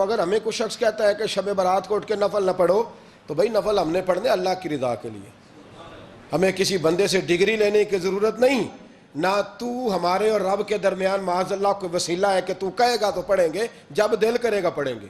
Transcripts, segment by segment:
اگر ہمیں کوئی شخص کہتا ہے کہ شب برات کو اٹھ کے نفل نہ پڑھو تو بھائی نفل ہم نے پڑھنے اللہ کی رضا کے لیے، ہمیں کسی بندے سے ڈگری لینے کی ضرورت نہیں، نہ تو ہمارے اور رب کے درمیان معاذ اللہ کوئی وسیلہ ہے کہ تو کہے گا تو پڑھیں گے، جب دل کرے گا پڑھیں گے،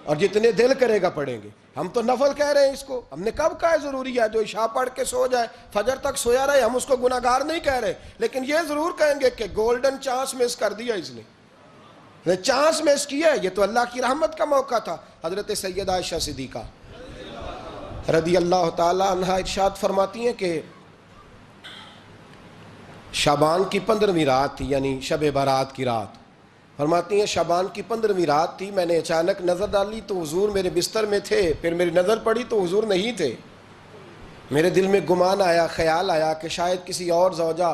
اور جتنے دل کرے گا پڑھیں گے۔ ہم تو نفل کہہ رہے ہیں اس کو، ہم نے کب کہا ہے ضروری ہے جو عشاء پڑھ کے سو جائے فجر تک سویا رہے، ہم اس کو گناہ گار نہیں کہہ رہے، لیکن یہ ضرور کہیں گے کہ گولڈن چانس مس کر دیا اس نے چانس مس کیا ہے، یہ تو اللہ کی رحمت کا موقع تھا۔ حضرت سیدہ عائشہ صدیقہ رضی اللہ تعالی عنہ ارشاد فرماتی ہیں کہ شعبان کی 15ویں رات تھی، یعنی شب برات کی رات، فرماتی ہیں شعبان کی 15ویں رات تھی، میں نے اچانک نظر ڈالی تو حضور میرے بستر میں تھے، پھر میری نظر پڑی تو حضور نہیں تھے، میرے دل میں گمان آیا، خیال آیا کہ شاید کسی اور زوجہ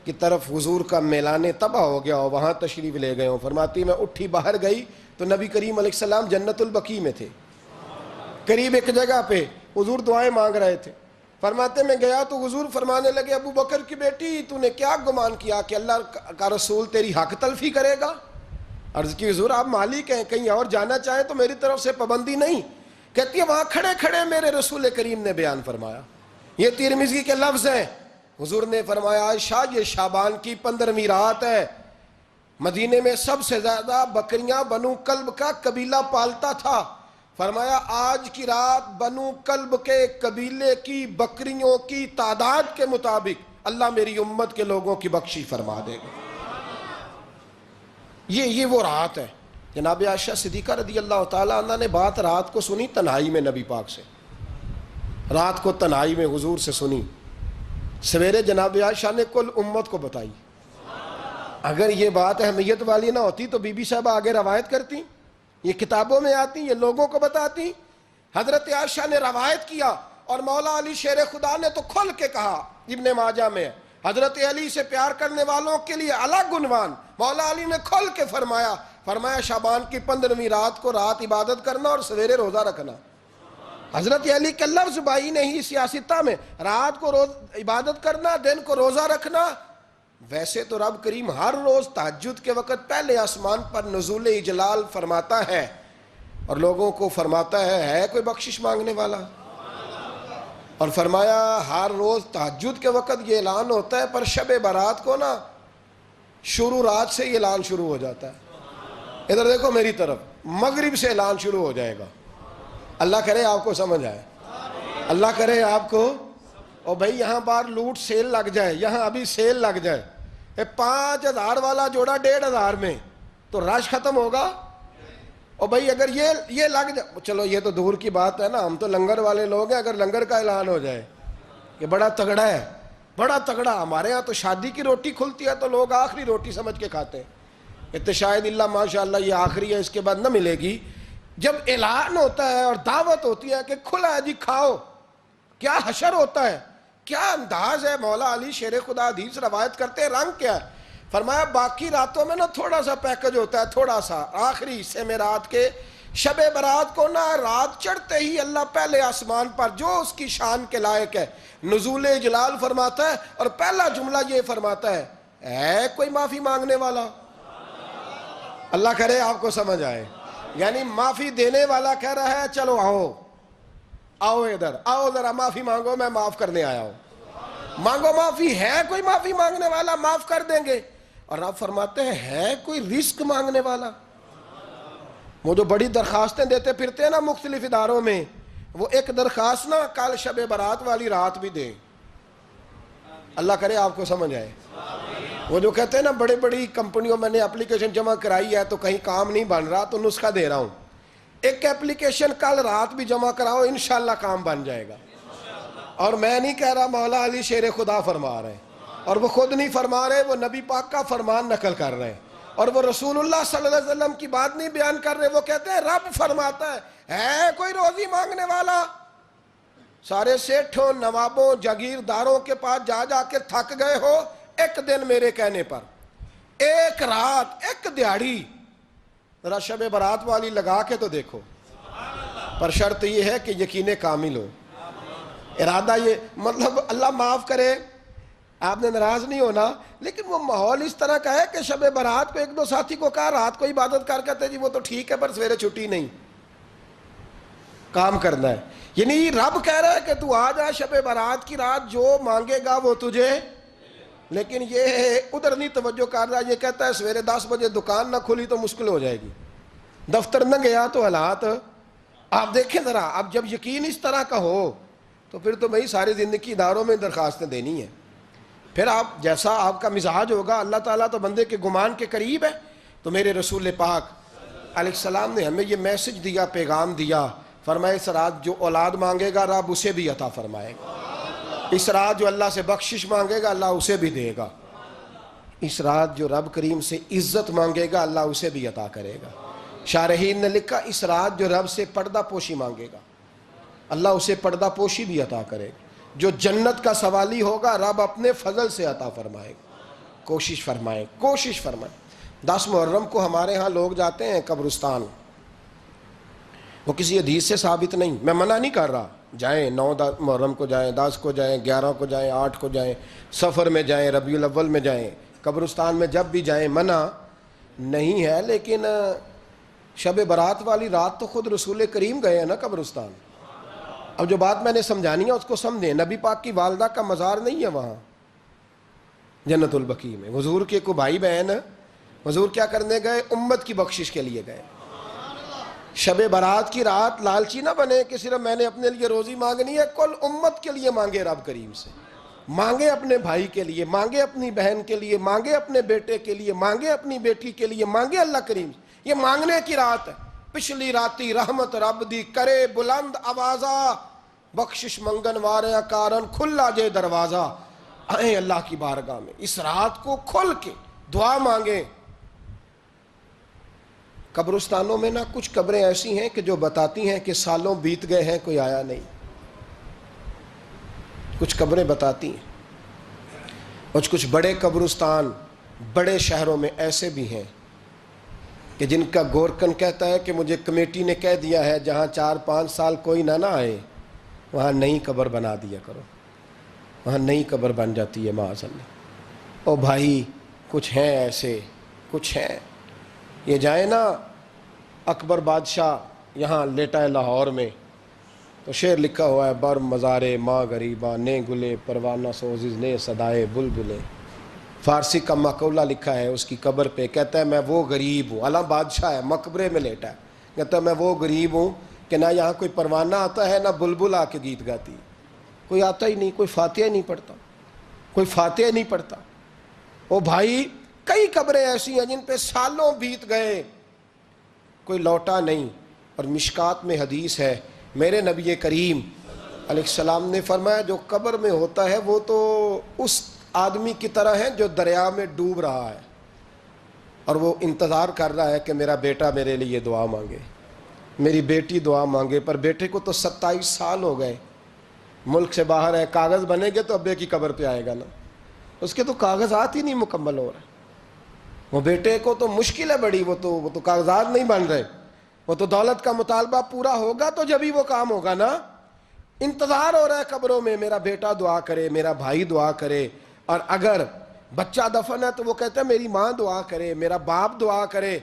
کی طرف حضور کا میلان تباہ ہو گیا ہو، وہاں تشریف لے گئے ہوں۔ فرماتی میں اٹھی باہر گئی تو نبی کریم علیہ السلام جنت البقیع میں تھے، قریب ایک جگہ پہ حضور دعائیں مانگ رہے تھے۔ فرماتے میں گیا تو حضور فرمانے لگے ابو بکر کی بیٹی تو نے کیا گمان کیا کہ اللہ کا رسول تیری حق تلفی کرے گا؟ عرض کی حضور آپ مالک ہیں، کہیں اور جانا چاہیں تو میری طرف سے پابندی نہیں۔ کہتی ہے وہاں کھڑے کھڑے میرے رسول کریم نے بیان فرمایا، یہ ترمذی کے لفظ ہیں، حضور نے فرمایا عائشہ یہ شعبان کی 15ویں رات ہے، مدینے میں سب سے زیادہ بکریاں بنو کلب کا قبیلہ پالتا تھا، فرمایا آج کی رات بنو کلب کے قبیلے کی بکریوں کی تعداد کے مطابق اللہ میری امت کے لوگوں کی بخشش فرما دے گا۔ یہ وہ رات ہے۔ جناب عائشہ صدیقہ رضی اللہ تعالیٰ عنہ نے بات رات کو سنی تنہائی میں نبی پاک سے، رات کو تنہائی میں حضور سے سنی، سویرے جناب عائشہ نے کل امت کو بتائی۔ اگر یہ بات اہمیت والی نہ ہوتی تو بی بی صاحبہ آگے روایت کرتی، یہ کتابوں میں آتی، یہ لوگوں کو بتاتی۔ حضرت عائشہ نے روایت کیا اور مولا علی شیر خدا نے تو کھل کے کہا، ابن ماجہ میں حضرت علی سے پیار کرنے والوں کے لیے الگ عنوان، مولا علی نے کھل کے فرمایا شعبان کی 15ویں رات کو رات عبادت کرنا اور سویرے روزہ رکھنا۔ حضرت علی کے لفظ بائی نہیں سیاستہ میں، رات کو عبادت کرنا، دن کو روزہ رکھنا۔ ویسے تو رب کریم ہر روز تہجد کے وقت پہلے آسمان پر نزول اجلال فرماتا ہے اور لوگوں کو فرماتا ہے کوئی بخشش مانگنے والا؟ اور فرمایا ہر روز تہجد کے وقت یہ اعلان ہوتا ہے، پر شب برات کو نا شروع رات سے یہ اعلان شروع ہو جاتا ہے۔ ادھر دیکھو میری طرف، مغرب سے اعلان شروع ہو جائے گا۔ اللہ کرے آپ کو سمجھ آئے، اللہ کرے آپ کو، اور بھائی یہاں باہر لوٹ سیل لگ جائے، یہاں ابھی سیل لگ جائے، 5000 والا جوڑا 1500 میں تو رش ختم ہوگا؟ اور بھائی اگر یہ لگ جائے، چلو یہ تو دور کی بات ہے نا، ہم تو لنگر والے لوگ ہیں، اگر لنگر کا اعلان ہو جائے کہ بڑا تگڑا ہے، بڑا تگڑا، ہمارے ہاں تو شادی کی روٹی کھلتی ہے تو لوگ آخری روٹی سمجھ کے کھاتے ہیں، شاید اللہ ماشاءاللہ یہ آخری ہے اس کے بعد نہ ملے گی۔ جب اعلان ہوتا ہے اور دعوت ہوتی ہے کہ کھلا ہے جی کھاؤ، کیا حشر ہوتا ہے، کیا انداز ہے۔ مولا علی شیر خدا حدیث روایت کرتے ہیں، رنگ کیا ہے؟ فرمایا باقی راتوں میں نا تھوڑا سا پیکج ہوتا ہے، تھوڑا سا، آخری حصے میں رات کے شب برات کو نا رات چڑھتے ہی اللہ پہلے آسمان پر جو اس کی شان کے لائق ہے نزول جلال فرماتا ہے، اور پہلا جملہ یہ فرماتا ہے کوئی معافی مانگنے والا؟ اللہ کرے آپ کو سمجھ آئے، یعنی معافی دینے والا کہہ رہا ہے چلو آؤ ادھر، آؤ ذرا معافی مانگو، میں معاف کرنے آیا ہوں، مانگو معافی، ہے کوئی معافی مانگنے والا؟ معاف کر دیں گے۔ اور آپ فرماتے ہیں ہے کوئی رزق مانگنے والا؟ وہ جو بڑی درخواستیں دیتے پھرتے ہیں نا مختلف اداروں میں، وہ ایک درخواست نا کل شب برات والی رات بھی دیں۔ اللہ کرے آپ کو سمجھ آئے۔ وہ جو کہتے ہیں نا بڑی بڑی کمپنیوں میں نے اپلیکیشن جمع کرائی ہے تو کہیں کام نہیں بن رہا تو نسخہ دے رہا ہوں، ایک اپلیکیشن کل رات بھی جمع کراؤ انشاءاللہ کام بن جائے گا۔ اور میں نہیں کہہ رہا، مولا علی شیر خدا فرما رہے ہیں، اور وہ خود نہیں فرما رہے، وہ نبی پاک کا فرمان نقل کر رہے ہیں، اور وہ رسول اللہ صلی اللہ علیہ وسلم کی بات نہیں بیان کر رہے، وہ کہتے ہیں رب فرماتا ہے کوئی روزی مانگنے والا؟ سارے سیٹھوں، نوابوں، جاگیرداروں کے پاس جا جا کے تھک گئے ہو، ایک دن میرے کہنے پر، ایک رات، ایک دیہڑی ذرا شب برات والی لگا کے تو دیکھو، پر شرط یہ ہے کہ یقین کامل ہو، ارادہ یہ، مطلب اللہ معاف کرے، آپ نے ناراض نہیں ہونا، لیکن وہ ماحول اس طرح کا ہے کہ شب برات کو ایک دو ساتھی کو کہا رات کو عبادت کر کہتے جی وہ تو ٹھیک ہے پر سویرے چھٹی نہیں، کام کرنا ہے. یعنی رب کہہ رہا ہے کہ تو آ جا شب برات کی رات، جو مانگے گا وہ تجھے، لیکن یہ ادھر نہیں توجہ کر رہا. یہ کہتا ہے سویرے 10 بجے دکان نہ کھلی تو مشکل ہو جائے گی، دفتر نہ گیا تو حالات آپ دیکھیں ذرا. اب جب یقین اس طرح کا ہو تو پھر تو بھائی ساری زندگی اداروں میں درخواستیں دینی ہیں. پھر آپ جیسا آپ کا مزاج ہوگا، اللہ تعالیٰ تو بندے کے گمان کے قریب ہے. تو میرے رسول پاک علیہ السلام نے ہمیں یہ میسج دیا، پیغام دیا، فرمائے اس رات جو اولاد مانگے گا رب اسے بھی عطا فرمائے گا. اس رات جو اللہ سے بخشش مانگے گا اللہ اسے بھی دے گا. اس رات جو رب کریم سے عزت مانگے گا اللہ اسے بھی عطا کرے گا. شارحین نے لکھا اس رات جو رب سے پردہ پوشی مانگے گا اللہ اسے پردہ پوشی بھی عطا کرے گا. جو جنت کا سوالی ہوگا رب اپنے فضل سے عطا فرمائے گا. کوشش فرمائیں، کوشش فرمائیں. 10 محرم کو ہمارے ہاں لوگ جاتے ہیں قبرستان، وہ کسی حدیث سے ثابت نہیں، میں منع نہیں کر رہا، جائیں 9 محرم کو جائیں، 10 کو جائیں، 11 کو جائیں، 8 کو جائیں، سفر میں جائیں، ربیع الاول میں جائیں، قبرستان میں جب بھی جائیں منع نہیں ہے. لیکن شب برات والی رات تو خود رسول کریم گئے ہیں نا قبرستان. اب جو بات میں نے سمجھانی ہے اس کو سمجھیں. نبی پاک کی والدہ کا مزار نہیں ہے وہاں جنت البقیع میں. حضور کے کو بھائی بہن حضور کیا کرنے گئے؟ امت کی بخشش کے لیے گئے. شب برات کی رات لالچی نہ بنے کہ صرف میں نے اپنے لیے روزی مانگنی ہے، کل امت کے لیے مانگے رب کریم سے. مانگے اپنے بھائی کے لیے، مانگے اپنی بہن کے لیے، مانگے اپنے بیٹے کے لیے، مانگے اپنی بیٹی کے لیے، مانگے اللہ کریم سے. یہ مانگنے کی رات ہے. پچھلی راتی رحمت رب دی کرے بلند آوازہ، بخشش منگن واریاں کارن کھلا جے دروازہ. آئیں اللہ کی بارگاہ میں اس رات کو کھل کے دعا مانگیں. قبرستانوں میں نا کچھ قبریں ایسی ہیں کہ جو بتاتی ہیں کہ سالوں بیت گئے ہیں کوئی آیا نہیں. کچھ قبریں بتاتی ہیں. اور کچھ بڑے قبرستان بڑے شہروں میں ایسے بھی ہیں کہ جن کا گورکن کہتا ہے کہ مجھے کمیٹی نے کہہ دیا ہے جہاں 4-5 سال کوئی نہ آئے وہاں نئی قبر بنا دیا کرو. وہاں نئی قبر بن جاتی ہے معاذ اللہ. او بھائی کچھ ہیں ایسے، کچھ ہیں. یہ جائیں نا اکبر بادشاہ یہاں لیٹا ہے لاہور میں تو شعر لکھا ہوا ہے بر مزارے ماں غریباں نے گلے پروانہ سوزز نے صدائے بلبلے. فارسی کا مقولہ لکھا ہے اس کی قبر پہ، کہتا ہے میں وہ غریب ہوں. اعلیٰ بادشاہ ہے مقبرے میں لیٹا ہے، کہتا ہے میں وہ غریب ہوں کہ نہ یہاں کوئی پروانہ آتا ہے نہ بلبل آ کے گیت گاتی. کوئی آتا ہی نہیں، کوئی فاتحہ نہیں پڑھتا، کوئی فاتحہ نہیں پڑھتا. او بھائی کئی قبریں ایسی ہیں جن پہ سالوں بیت گئے کوئی لوٹا نہیں. اور مشکات میں حدیث ہے میرے نبی کریم علیہ السلام نے فرمایا جو قبر میں ہوتا ہے وہ تو اس آدمی کی طرح ہے جو دریا میں ڈوب رہا ہے اور وہ انتظار کر رہا ہے کہ میرا بیٹا میرے لیے دعا مانگے، میری بیٹی دعا مانگے. پر بیٹے کو تو 27 سال ہو گئے، ملک سے باہر ہے، کاغذ بنے گے تو ابے کی قبر پہ آئے گا نا. اس کے تو کاغذات ہی نہیں مکمل ہو رہے. وہ بیٹے کو تو مشکل ہے بڑی، وہ تو کاغذات نہیں بن رہے. وہ تو دولت کا مطالبہ پورا ہوگا تو جبھی وہ کام ہوگا نا. انتظار ہو رہا ہے قبروں میں میرا بیٹا دعا کرے، میرا بھائی دعا کرے. اور اگر بچہ دفن ہے تو وہ کہتا ہے میری ماں دعا کرے، میرا باپ دعا کرے.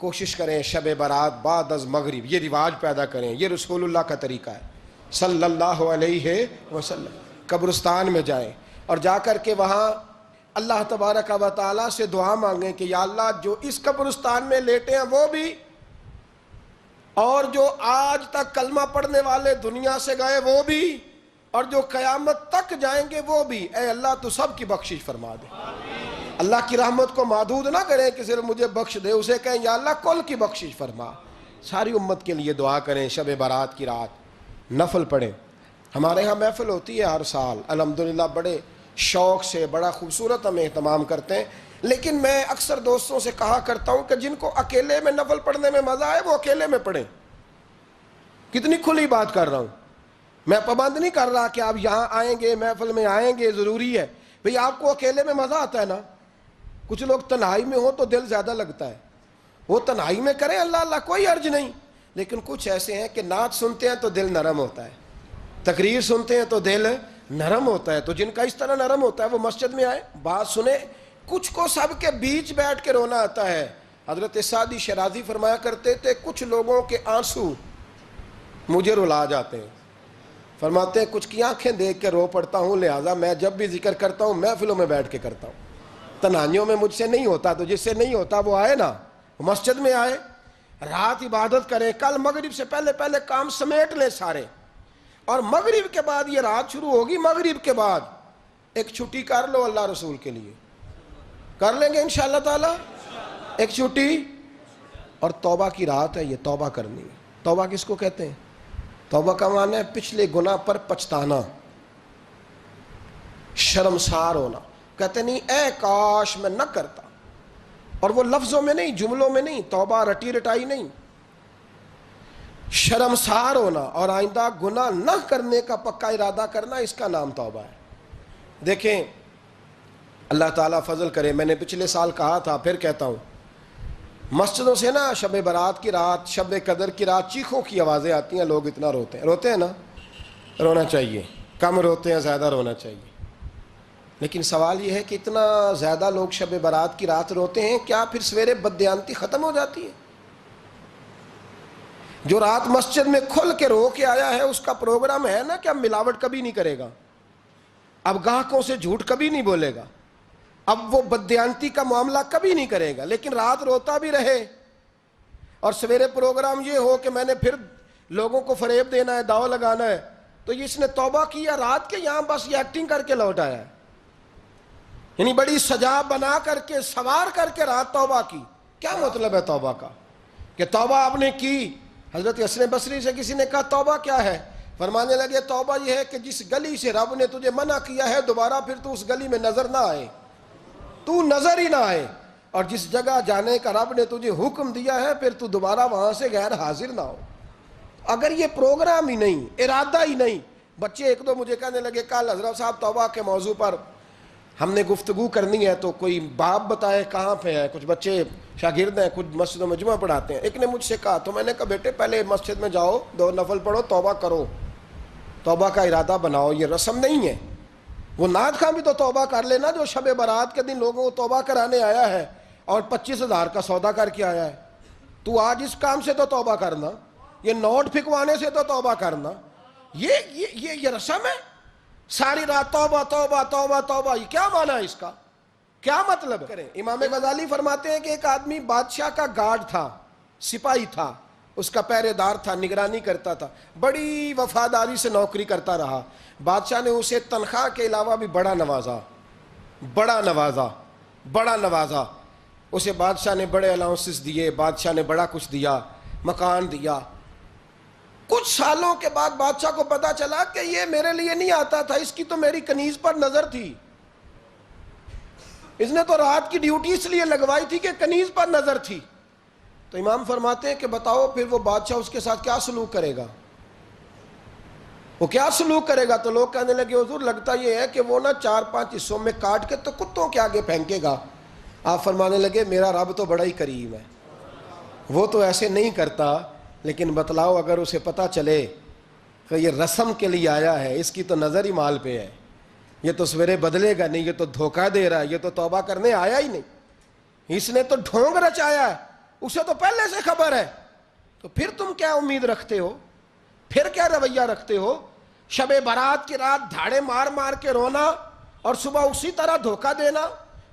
کوشش کریں شب برات بعد از مغرب یہ رواج پیدا کریں. یہ رسول اللہ کا طریقہ ہے صلی اللہ علیہ وسلم. قبرستان میں جائیں اور جا کر کے وہاں اللہ تبارک و تعالیٰ سے دعا مانگیں کہ یا اللہ جو اس قبرستان میں لیٹے ہیں وہ بھی، اور جو آج تک کلمہ پڑھنے والے دنیا سے گئے وہ بھی، اور جو قیامت تک جائیں گے وہ بھی. اے اللہ تو سب کی بخشش فرما دے. اللہ کی رحمت کو محدود نہ کریں کہ صرف مجھے بخش دے، اسے کہیں یا اللہ کل کی بخشش فرما. ساری امت کے لیے دعا کریں. شب برات کی رات نفل پڑھیں. ہمارے ہاں محفل ہوتی ہے ہر سال الحمدللہ، بڑے شوق سے بڑا خوبصورت ہم اہتمام کرتے ہیں. لیکن میں اکثر دوستوں سے کہا کرتا ہوں کہ جن کو اکیلے میں نفل پڑھنے میں مزہ آئے وہ اکیلے میں پڑھیں. کتنی کھلی بات کر رہا ہوں. میں پابند نہیں کر رہا کہ آپ یہاں آئیں گے محفل میں آئیں گے ضروری ہے. بھئی آپ کو اکیلے میں مزہ آتا ہے نا. کچھ لوگ تنہائی میں ہوں تو دل زیادہ لگتا ہے، وہ تنہائی میں کریں اللہ اللہ کوئی عرض نہیں. لیکن کچھ ایسے ہیں کہ نعت سنتے ہیں تو دل نرم ہوتا ہے، تقریر سنتے ہیں تو دل نرم ہوتا ہے. تو جن کا اس طرح نرم ہوتا ہے وہ مسجد میں آئے, بات سنیں. کچھ کو سب کے بیچ بیٹھ کے رونا آتا ہے. حضرت سعدی شیرازی فرمایا کرتے تھے کچھ لوگوں کے آنسو مجھے رلا جاتے ہیں. فرماتے ہیں کچھ کی آنکھیں دیکھ کے رو پڑتا ہوں, لہٰذا میں جب بھی ذکر کرتا ہوں محفلوں میں بیٹھ کے کرتا ہوں. تنہائیوں میں مجھ سے نہیں ہوتا, تو جس سے نہیں ہوتا وہ آئے نا, مسجد میں آئے, رات عبادت کریں. کل مغرب سے پہلے پہلے کام سمیٹ لیں سارے, اور مغرب کے بعد یہ رات شروع ہوگی, مغرب کے بعد ایک چھٹی کر لو اللہ رسول کے لیے. کر لیں گے انشاءاللہ تعالی ایک چھٹی. اور توبہ کی رات ہے یہ, توبہ کرنی ہے. توبہ کس کو کہتے ہیں؟ توبہ کا معنی ہے پچھلے گناہ پر پچھتانا, شرمسار ہونا. کہتے نہیں اے کاش میں نہ کرتا, اور وہ لفظوں میں نہیں, جملوں میں نہیں, توبہ رٹی رٹائی نہیں. شرمسار ہونا اور آئندہ گناہ نہ کرنے کا پکا ارادہ کرنا, اس کا نام توبہ ہے. دیکھیں اللہ تعالیٰ فضل کرے, میں نے پچھلے سال کہا تھا پھر کہتا ہوں, مسجدوں سے نا شب برات کی رات, شب قدر کی رات چیخوں کی آوازیں آتی ہیں, لوگ اتنا روتے ہیں نا. رونا چاہیے, کم روتے ہیں, زیادہ رونا چاہیے. لیکن سوال یہ ہے کہ اتنا زیادہ لوگ شب برات کی رات روتے ہیں, کیا پھر سویرے بددیانتی ختم ہو جاتی ہے؟ جو رات مسجد میں کھل کے رو کے آیا ہے اس کا پروگرام ہے نا کہ اب ملاوٹ کبھی نہیں کرے گا, اب گاہکوں سے جھوٹ کبھی نہیں بولے گا, اب وہ بددیانتی کا معاملہ کبھی نہیں کرے گا. لیکن رات روتا بھی رہے اور سویرے پروگرام یہ ہو کہ میں نے پھر لوگوں کو فریب دینا ہے, داؤ لگانا ہے, تو اس نے توبہ کیا رات کے, یہاں بس یہ ایکٹنگ کر کے لوٹ آیا ہے. یعنی بڑی سجا بنا کر کے, سوار کر کے رات توبہ کی. کیا مطلب ہے توبہ کا؟ کہ توبہ آپ نے کی. حضرت حسن بصری سے کسی نے کہا توبہ کیا ہے؟ فرمانے لگے توبہ یہ ہے کہ جس گلی سے رب نے تجھے منع کیا ہے دوبارہ پھر تو اس گلی میں نظر نہ آئے, تو نظر ہی نہ آئے. اور جس جگہ جانے کا رب نے تجھے حکم دیا ہے پھر تو دوبارہ وہاں سے غیر حاضر نہ ہو. اگر یہ پروگرام ہی نہیں, ارادہ ہی نہیں. بچے ایک دو مجھے کہنے لگے کل حضرت صاحب توبہ کے موضوع پر ہم نے گفتگو کرنی ہے, تو کوئی باپ بتائے کہاں پہ ہے. کچھ بچے شاگرد ہیں, کچھ مسجدوں میں جمعہ پڑھاتے ہیں. ایک نے مجھ سے کہا, تو میں نے کہا بیٹے پہلے مسجد میں جاؤ, 2 نفل پڑھو, توبہ کرو, توبہ کا ارادہ بناؤ. یہ رسم نہیں ہے. وہ نعت خواں بھی تو توبہ کر لینا جو شب برات کے دن لوگوں کو توبہ کرانے آیا ہے اور 25,000 کا سودا کر کے آیا ہے. تو آج اس کام سے تو توبہ کرنا, یہ نوٹ پھکوانے سے تو توبہ کرنا. یہ رسم ہے. ساری رات توبہ توبہ توبہ توبہ, یہ کیا معنی ہے اس کا؟ کیا مطلب کریں؟ امام غزالی فرماتے ہیں کہ ایک آدمی بادشاہ کا گارڈ تھا, سپاہی تھا, اس کا پہرے دار تھا, نگرانی کرتا تھا, بڑی وفاداری سے نوکری کرتا رہا. بادشاہ نے اسے تنخواہ کے علاوہ بھی بڑا نوازا. اسے بادشاہ نے بڑے الاؤنسز دیے, بادشاہ نے بڑا کچھ دیا, مکان دیا. کچھ سالوں کے بعد بادشاہ کو پتا چلا کہ یہ میرے لیے نہیں آتا تھا, اس کی تو میری کنیز پر نظر تھی. اس نے تو رات کی ڈیوٹی اس لیے لگوائی تھی کہ کنیز پر نظر تھی. تو امام فرماتے ہیں کہ بتاؤ پھر وہ بادشاہ اس کے ساتھ کیا سلوک کرے گا؟ وہ کیا سلوک کرے گا؟ تو لوگ کہنے لگے حضور لگتا یہ ہے کہ وہ نا 4-5 حصوں میں کاٹ کے تو کتوں کے آگے پھینکے گا. آپ فرمانے لگے میرا رب تو بڑا ہی کریم ہے, وہ تو ایسے نہیں کرتا. لیکن بتلاؤ اگر اسے پتا چلے کہ یہ رسم کے لیے آیا ہے, اس کی تو نظر ہی مال پہ ہے, یہ تو سویرے بدلے گا نہیں, یہ تو دھوکہ دے رہا ہے, یہ تو توبہ کرنے آیا ہی نہیں, اس نے تو ڈھونگ رچایا ہے, اسے تو پہلے سے خبر ہے. تو پھر تم کیا امید رکھتے ہو؟ پھر کیا رویہ رکھتے ہو؟ شب برات کی رات دھاڑے مار مار کے رونا اور صبح اسی طرح دھوکہ دینا,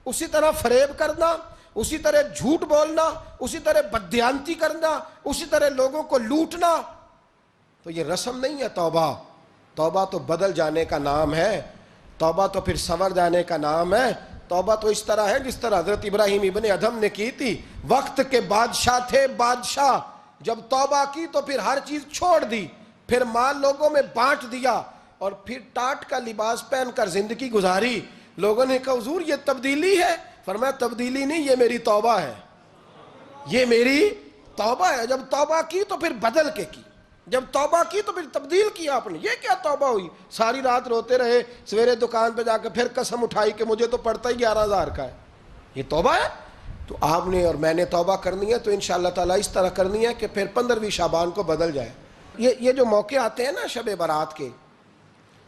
اسی طرح فریب کرنا, اسی طرح جھوٹ بولنا, اسی طرح بددیانتی کرنا, اسی طرح لوگوں کو لوٹنا. تو یہ رسم نہیں ہے توبہ. توبہ تو بدل جانے کا نام ہے, توبہ تو پھر سنور جانے کا نام ہے. توبہ تو اس طرح ہے جس طرح حضرت ابراہیم ابن ادھم نے کی تھی. وقت کے بادشاہ تھے, بادشاہ جب توبہ کی تو پھر ہر چیز چھوڑ دی, پھر مال لوگوں میں بانٹ دیا اور پھر ٹاٹ کا لباس پہن کر زندگی گزاری. لوگوں نے کہا حضور یہ تبدیلی ہے. فرمایا تبدیلی نہیں, یہ میری توبہ ہے, یہ میری توبہ ہے. جب توبہ کی تو پھر بدل کے کی, جب توبہ کی تو پھر تبدیل کیا آپ نے. یہ کیا توبہ ہوئی؟ ساری رات روتے رہے, سویرے دکان پہ جا کے پھر قسم اٹھائی کہ مجھے تو پڑتا ہی 11,000 کا ہے. یہ توبہ ہے؟ تو آپ نے اور میں نے توبہ کرنی ہے تو انشاءاللہ تعالیٰ اس طرح کرنی ہے کہ پھر 15ویں شعبان کو بدل جائے. یہ جو موقع آتے ہیں نا شب برات کے,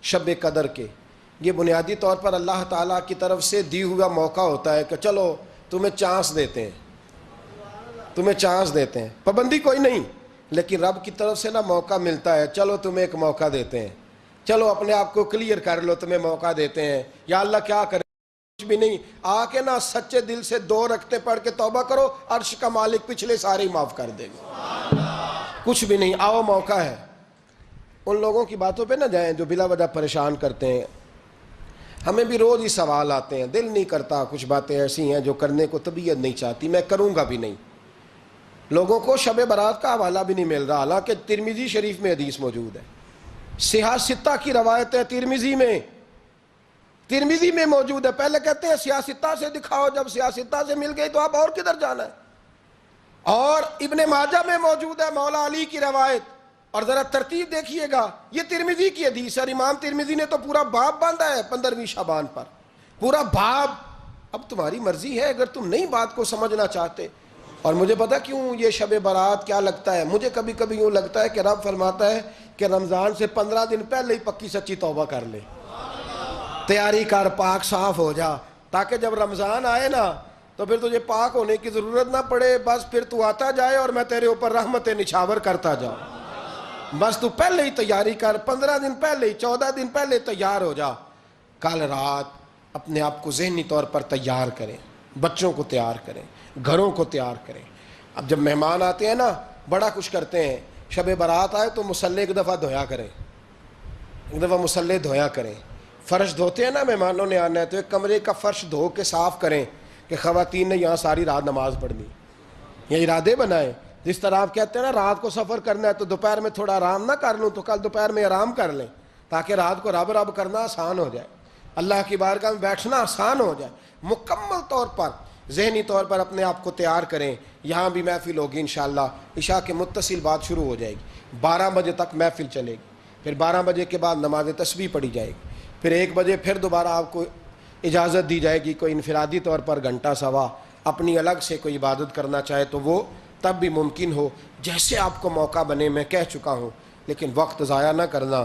شب قدر کے، یہ بنیادی طور پر اللہ تعالیٰ کی طرف سے دی ہوا موقع ہوتا ہے کہ چلو تمہیں چانس دیتے ہیں، تمہیں چانس دیتے ہیں، پابندی کوئی نہیں، لیکن رب کی طرف سے نا موقع ملتا ہے، چلو تمہیں ایک موقع دیتے ہیں، چلو اپنے آپ کو کلیئر کر لو، تمہیں موقع دیتے ہیں، یا اللہ کیا کرے، کچھ بھی نہیں، آ کے نا سچے دل سے 2 رکعتیں پڑھ کے توبہ کرو، عرش کا مالک پچھلے سارے ہی معاف کر دے گا، کچھ بھی نہیں، آؤ موقع ہے۔ ان لوگوں کی باتوں پہ نہ جائیں جو بلا وجہ پریشان کرتے ہیں، ہمیں بھی روز ہی سوال آتے ہیں، دل نہیں کرتا، کچھ باتیں ایسی ہیں جو کرنے کو طبیعت نہیں چاہتی، میں کروں گا بھی نہیں۔ لوگوں کو شب برات کا حوالہ بھی نہیں مل رہا، حالانکہ ترمذی شریف میں حدیث موجود ہے، صحاح ستہ کی روایت ہے، ترمذی میں موجود ہے۔ پہلے کہتے ہیں صحاح ستہ سے دکھاؤ، جب صحاح ستہ سے مل گئی تو آپ اور کدھر جانا ہے؟ اور ابن ماجہ میں موجود ہے مولا علی کی روایت، اور ذرا ترتیب دیکھیے گا، یہ ترمذی کی حدیث ہے، اور امام ترمذی نے تو پورا باب باندھا ہے 15ویں شعبان پر، پورا باب۔ اب تمہاری مرضی ہے، اگر تم نئی بات کو سمجھنا چاہتے۔ اور مجھے پتا کیوں یہ شب برات کیا لگتا ہے، مجھے کبھی کبھی یوں لگتا ہے کہ رب فرماتا ہے کہ رمضان سے 15 دن پہلے ہی پکی سچی توبہ کر لے، تیاری کر، پاک صاف ہو جا، تاکہ جب رمضان آئے نا تو پھر تجھے پاک ہونے کی ضرورت نہ پڑے، بس پھر تو آتا جائے اور میں تیرے اوپر رحمتیں نچھاور کرتا جاؤں، بس تو پہلے ہی تیاری کر، 15 دن پہلے ہی، 14 دن پہلے تیار ہو جا۔ کل رات اپنے آپ کو ذہنی طور پر تیار کریں، بچوں کو تیار کریں، گھروں کو تیار کریں۔ اب جب مہمان آتے ہیں نا بڑا کچھ کرتے ہیں، شب برات آئے تو مصلی ایک دفعہ دھویا کریں، ایک دفعہ مصلی دھویا کریں۔ فرش دھوتے ہیں نا، مہمانوں نے آنا ہے تو ایک کمرے کا فرش دھو کے صاف کریں کہ خواتین نے یہاں ساری رات نماز پڑھنی، یہ ارادے بنائیں۔ جس طرح آپ کہتے ہیں نا رات کو سفر کرنا ہے تو دوپہر میں تھوڑا آرام نہ کر لوں تو کل دوپہر میں آرام کر لیں، تاکہ رات کو رب رب کرنا آسان ہو جائے، اللہ کی بارگاہ میں بیٹھنا آسان ہو جائے۔ مکمل طور پر ذہنی طور پر اپنے آپ کو تیار کریں۔ یہاں بھی محفل ہوگی انشاءاللہ، عشاء کے متصل بعد شروع ہو جائے گی، 12 بجے تک محفل چلے گی، پھر 12 بجے کے بعد نماز تسبیح پڑھی جائے گی، پھر 1 بجے پھر دوبارہ آپ کو اجازت دی جائے گی، کوئی انفرادی طور پر گھنٹہ سوا اپنی الگ سے کوئی عبادت کرنا چاہے تو وہ تب بھی ممکن ہو، جیسے آپ کو موقع بنے۔ میں کہہ چکا ہوں، لیکن وقت ضائع نہ کرنا،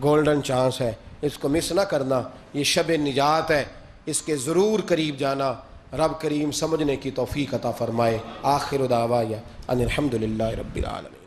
گولڈن چانس ہے، اس کو مس نہ کرنا، یہ شب نجات ہے، اس کے ضرور قریب جانا۔ رب کریم سمجھنے کی توفیق عطا فرمائے۔ آخر دعوایا ان الحمدللہ رب العالمین۔